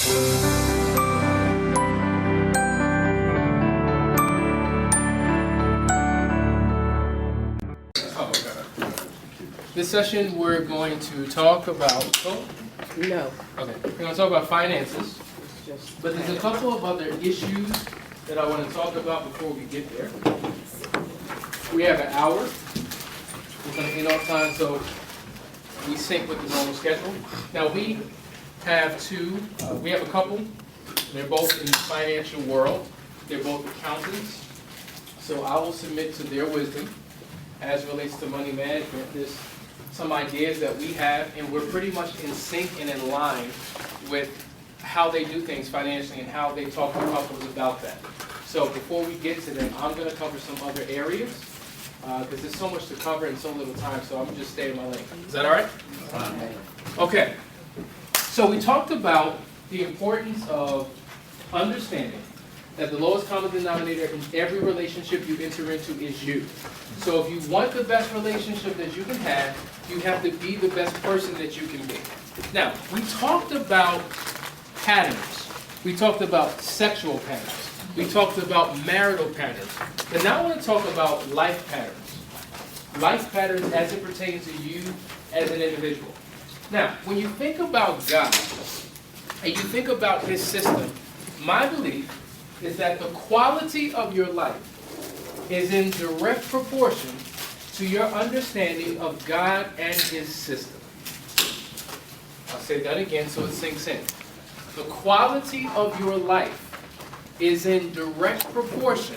This session we're going to talk about, No. okay, we're going to talk about finances, but there's a couple of other issues that I want to talk about before we get there. We have an hour. We're going to end on time so we sync with the normal schedule. Now we have a couple. They're both in the financial world. They're both accountants. So I will submit to their wisdom as it relates to money management. There's some ideas that we have, and we're pretty much in sync and in line with how they do things financially and how they talk to couples about that. So before we get to them, I'm going to cover some other areas because there's so much to cover in so little time, so I'm going to just stay in my lane. Is that all right? Okay. So we talked about the importance of understanding that the lowest common denominator in every relationship you enter into is you. So if you want the best relationship that you can have, you have to be the best person that you can be. Now, we talked about patterns. We talked about sexual patterns. We talked about marital patterns. But now I want to talk about life patterns. Life patterns as it pertains to you as an individual. Now, when you think about God, and you think about His system, my belief is that the quality of your life is in direct proportion to your understanding of God and His system. I'll say that again so it sinks in. The quality of your life is in direct proportion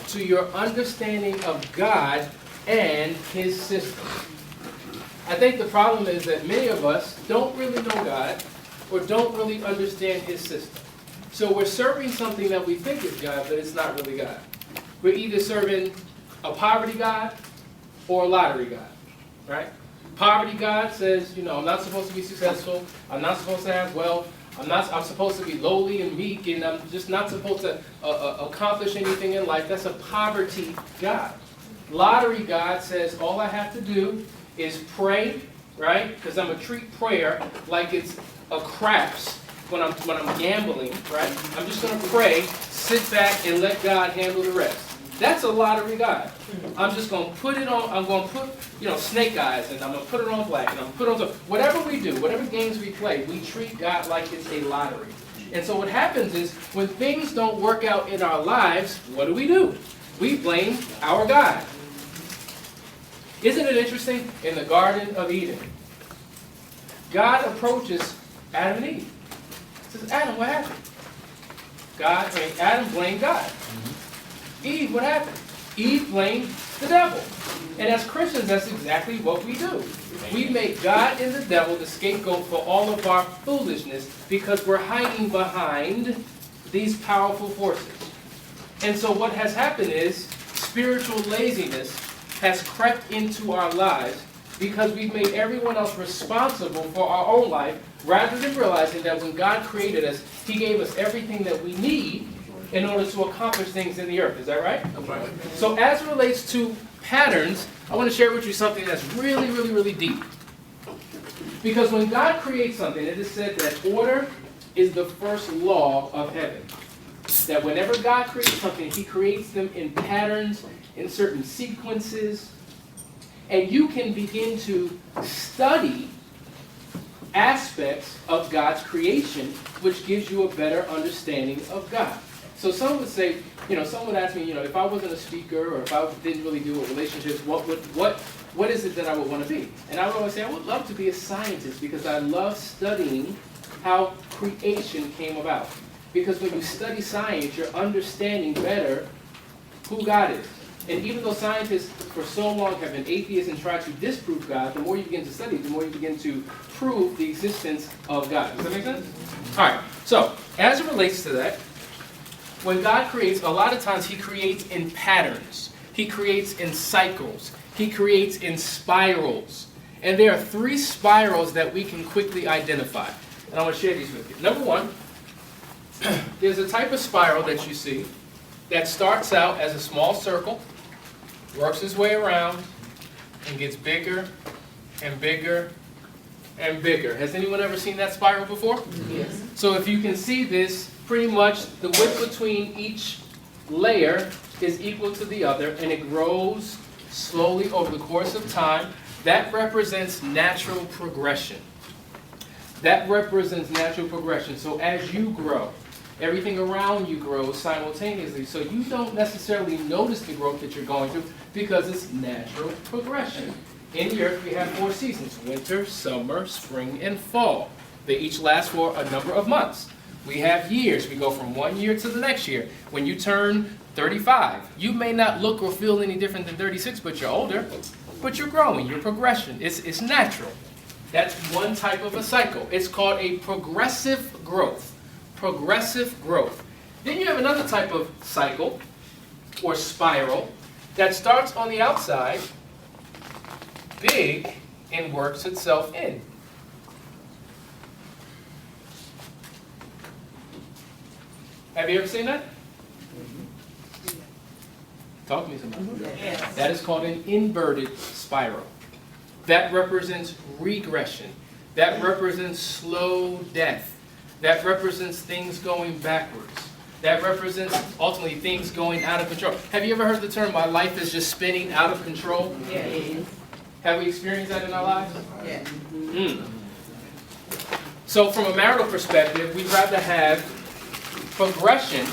to your understanding of God and His system. I think the problem is that many of us don't really know God or don't really understand His system. So we're serving something that we think is God, but it's not really God. We're either serving a poverty God or a lottery God, right? Poverty God says, I'm not supposed to be successful. I'm not supposed to have wealth. I'm supposed to be lowly and meek, and I'm just not supposed to accomplish anything in life. That's a poverty God. Lottery God says all I have to do is pray, right? Because I'm going to treat prayer like it's a craps. When I'm gambling, right? I'm just going to pray, sit back, and let God handle the rest. That's a lottery God. I'm just going to put it on. I'm going to put, snake eyes, and I'm going to put it on black, and I'm going to put it on. Whatever we do, whatever games we play, we treat God like it's a lottery. And so what happens is when things don't work out in our lives, what do? We blame our God. Isn't it interesting? In the Garden of Eden, God approaches Adam and Eve. Says, Adam, what happened? Adam blamed God. Eve, what happened? Eve blamed the devil. And as Christians, that's exactly what we do. We make God and the devil the scapegoat for all of our foolishness because we're hiding behind these powerful forces. And so what has happened is spiritual laziness has crept into our lives because we've made everyone else responsible for our own life rather than realizing that when God created us, He gave us everything that we need in order to accomplish things in the earth. Is that right? Okay. So as it relates to patterns, I want to share with you something that's really, really, really deep. Because when God creates something, it is said that order is the first law of heaven. That whenever God creates something, He creates them in patterns, in certain sequences, and you can begin to study aspects of God's creation, which gives you a better understanding of God. So some would say, some would ask me, if I wasn't a speaker or if I didn't really do with relationships, what is it that I would want to be? And I would always say, I would love to be a scientist because I love studying how creation came about. Because when you study science, you're understanding better who God is. And even though scientists for so long have been atheists and tried to disprove God, the more you begin to study, the more you begin to prove the existence of God. Does that make sense? All right. So, as it relates to that, when God creates, a lot of times He creates in patterns. He creates in cycles. He creates in spirals. And there are 3 spirals that we can quickly identify. And I want to share these with you. Number 1, there's a type of spiral that you see that starts out as a small circle, works its way around, and gets bigger and bigger and bigger. Has anyone ever seen that spiral before? Yes. So if you can see this, pretty much the width between each layer is equal to the other, and it grows slowly over the course of time. That represents natural progression. That represents natural progression. So as you grow, everything around you grows simultaneously. So you don't necessarily notice the growth that you're going through because it's natural progression. In the earth, we have 4 seasons: winter, summer, spring, and fall. They each last for a number of months. We have years. We go from one year to the next year. When you turn 35, you may not look or feel any different than 36, but you're older. But you're growing, your progression. It's natural. That's one type of a cycle. It's called a progressive growth. Progressive growth. Then you have another type of cycle, or spiral, that starts on the outside, big, and works itself in. Have you ever seen that? Talk to me somebody. Yes. That is called an inverted spiral. That represents regression. That represents slow death. That represents things going backwards. That represents ultimately things going out of control. Have you ever heard the term, "my life is just spinning out of control"? Yes. Have we experienced that in our lives? Yes. So from a marital perspective, we'd rather have progression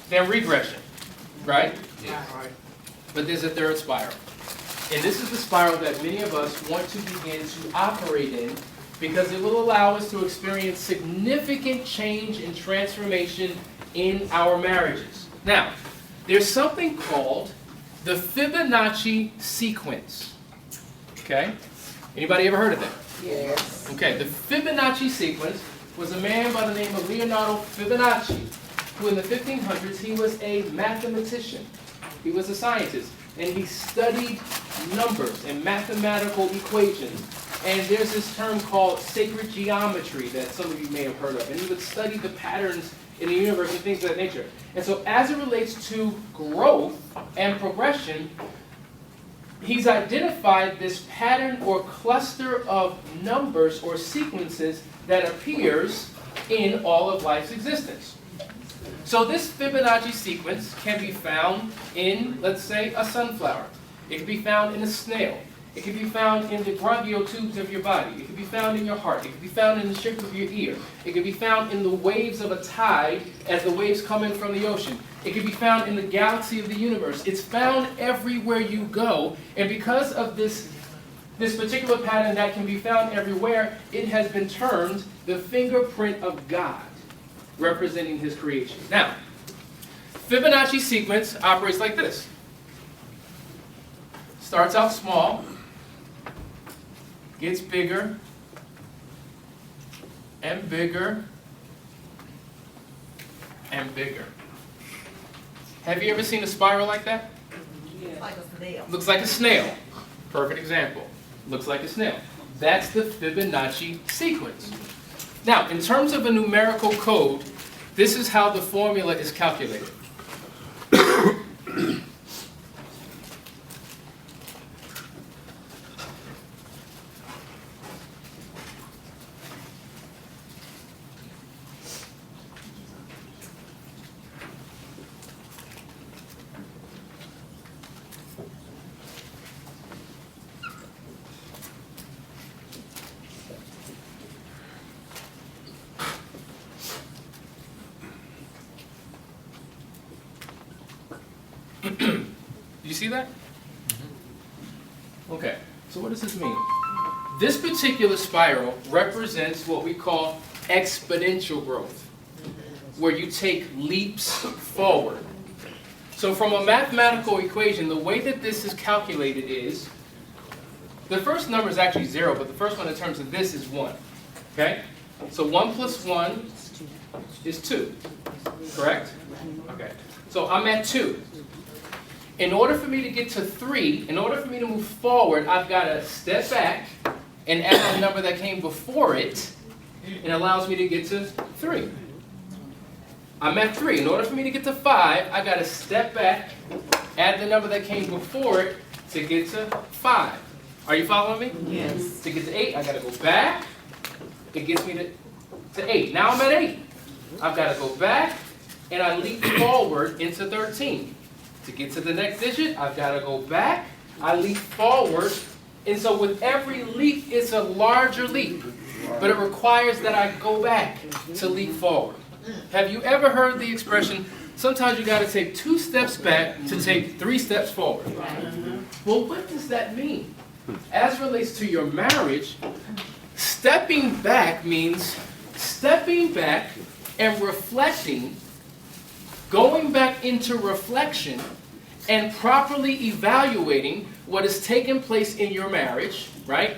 than regression, right? Yeah. But there's a third spiral. And this is the spiral that many of us want to begin to operate in because it will allow us to experience significant change and transformation in our marriages. Now, there's something called the Fibonacci sequence. Okay? Anybody ever heard of that? Yes. Okay, the Fibonacci sequence was a man by the name of Leonardo Fibonacci, who in the 1500s, he was a mathematician. He was a scientist, and he studied numbers and mathematical equations. And there's this term called sacred geometry that some of you may have heard of. And he would study the patterns in the universe and things of that nature. And so as it relates to growth and progression, he's identified this pattern or cluster of numbers or sequences that appears in all of life's existence. So this Fibonacci sequence can be found in, let's say, a sunflower. It can be found in a snail. It can be found in the bronchial tubes of your body. It can be found in your heart. It can be found in the shape of your ear. It can be found in the waves of a tide as the waves come in from the ocean. It can be found in the galaxy of the universe. It's found everywhere you go. And because of this particular pattern that can be found everywhere, it has been termed the fingerprint of God, representing his creation. Now, Fibonacci sequence operates like this. Starts out small, gets bigger, and bigger, and bigger. Have you ever seen a spiral like that? Like a snail. Looks like a snail. Perfect example. Looks like a snail. That's the Fibonacci sequence. Now, in terms of a numerical code, this is how the formula is calculated. Do you see that? Okay, so what does this mean? This particular spiral represents what we call exponential growth, where you take leaps forward. So from a mathematical equation, the way that this is calculated is, the first number is actually 0, but the first one in terms of this is 1. Okay? So 1 plus 1 is 2. Correct? Okay. So I'm at 2. In order for me to get to 3, in order for me to move forward, I've got to step back and add the number that came before it, and it allows me to get to 3. I'm at 3. In order for me to get to 5, I've got to step back, add the number that came before it to get to 5. Are you following me? Yes. To get to 8, I gotta go back. It gets me to 8. Now I'm at 8. I've gotta go back, and I leap forward into 13. To get to the next digit, I've gotta go back, I leap forward, and so with every leap, it's a larger leap. But it requires that I go back to leap forward. Have you ever heard the expression, sometimes you gotta take 2 steps back to take 3 steps forward? Well, what does that mean? As relates to your marriage, stepping back means stepping back and reflecting, going back into reflection, and properly evaluating what has taken place in your marriage, right?